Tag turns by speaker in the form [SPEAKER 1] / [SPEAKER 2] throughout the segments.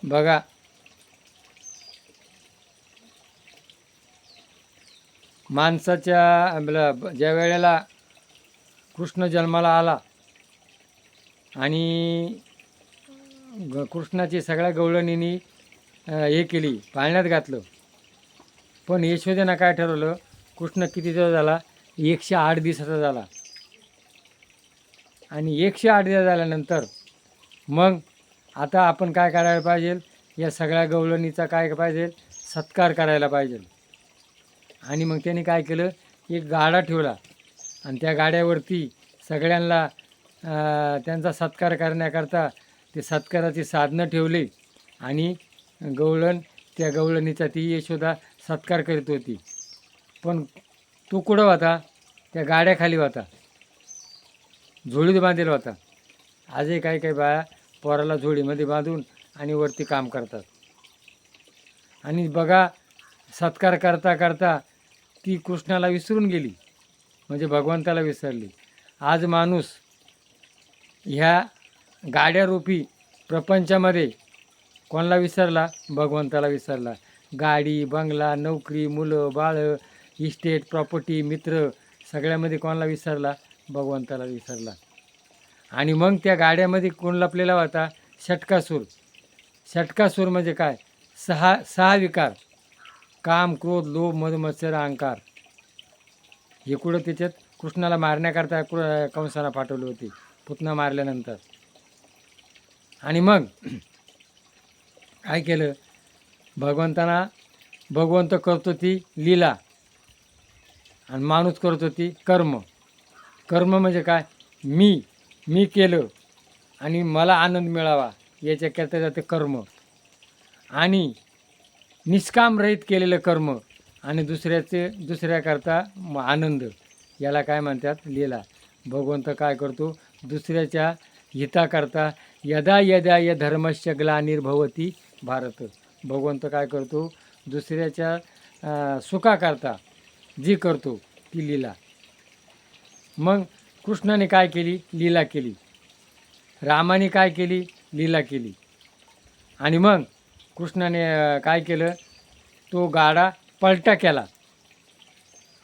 [SPEAKER 1] बघा, माणसाच्या ज्या वेळेला कृष्ण जन्माला आला आणि कृष्णाची सगळ्या गवळणींनी हे केली, पाळण्यात घातलं. पण यशोदेनं काय ठरवलं, कृष्ण कितीचा झाला, 108 दिवसाचा झाला. आणि 108 दिवस झाल्यानंतर मग आता आपण काय करायला पाहिजे, या सगळ्या गवळणीचा काय पाहिजे, सत्कार करायला पाहिजे. आणि मग त्यांनी काय केलं, एक गाडा ठेवला आणि त्या गाड्यावरती सगळ्यांना त्यांचा सत्कार करण्याकरता ते सत्काराची साधनं ठेवली. आणि त्या गवळणीचा ती यशोदा सत्कार करीत होती. पण तो कुठं होता, त्या गाड्याखाली होता, झोळीत बांधलेला होता. आजही काही काही बाया पोराला झोळीमध्ये बांधून आणि वरती काम करतात. आणि बघा, सत्कार करता करता ती कृष्णाला विसरून गेली, म्हणजे भगवंताला विसरली. आज माणूस ह्या गाड्यारूपी प्रपंचामध्ये कोणाला विसरला, भगवंताला विसरला. गाडी, बंगला, नोकरी, मुलं बाळं, इस्टेट, प्रॉपर्टी, मित्र, सगळ्यामध्ये कोणाला विसरला, भगवंताला विसरला. आणि मग त्या गाड्यामध्ये कोण लपलेला होता, षटकासूर. षटकासूर म्हणजे काय, सहा विकार, काम, क्रोध, लोभ, मद, मत्सर, अहंकार. हे कुठं त्याच्यात कृष्णाला मारण्याकरता कंसाला पाठवली होती, पुतना मारल्यानंतर. आणि मग काय केलं, भगवंत करतो ती लीला आणि माणूस करतो ती कर्म. कर्म म्हणजे काय, मी केलं आणि मला आनंद मिळावा याच्याकरता जाते कर्म. आणि निष्काम रहित केलेलं कर्म आणि दुसऱ्याकरता आनंद, याला काय म्हणतात, लीला. भगवंत काय करतो, दुसऱ्याच्या हिताकरता यदा यदा य धर्मस्य ग्लानिर्भवती भारत. भगवंत काय करतो, दुसऱ्याच्या सुखाकरता जी करतो ती लीला. मग कृष्णाने काय केली, लीला केली. रामाने काय केली, लीला केली. आणि मग कृष्णाने काय केलं, तो गाडा पलटा केला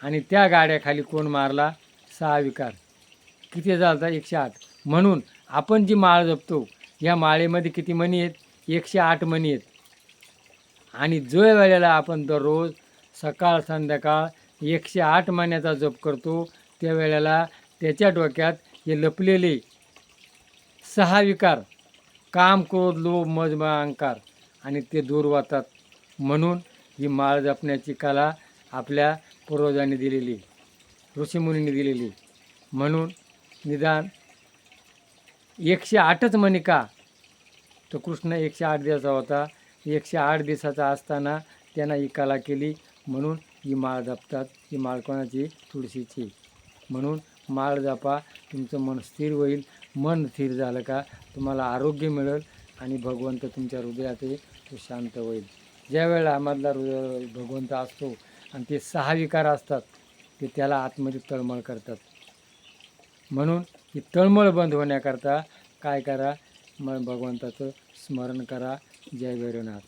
[SPEAKER 1] आणि त्या गाड्याखाली कोण मारला, 6 विकार. किती झाला, 108. म्हणून आपण जी माळ जपतो, या माळेमध्ये किती मणी आहेत, 108 मणी आहेत. आणि जो वेळेला आपण दररोज सकाळ संध्याकाळ 108 मण्याचा जप करतो, त्या वेळेला त्याच्या डोक्यात हे लपलेले 6 विकार, काम, क्रोध, लोभ, मद, अहंकार, आणि ते दूर होतात. म्हणून ही माळ जपण्याची कला आपल्या पूर्वजांनी दिलेली, ऋषीमुनींनी दिलेली. म्हणून निदान 108च मणी का, तो कृष्ण 108 दिवसाचा होता. 108 दिवसाचा असताना त्यानं ही कला केली. म्हणून ही माळ जपतात. ही माळ कोणाची, तुळशीची. म्हणून माळ जपा, तुमचं मन स्थिर होईल. मन स्थिर झालं का तुम्हाला आरोग्य मिळेल आणि भगवंत तुमच्या हृदयातही तो शांत होईल. ज्या वेळेला मधला भगवंत असतो आणि ते 6 विकार असतात, ते त्याला आतमध्ये तळमळ करतात. म्हणून ही तळमळ बंद होण्याकरता काय करा, मग भगवंताचं स्मरण करा. जय भैरवनाथ.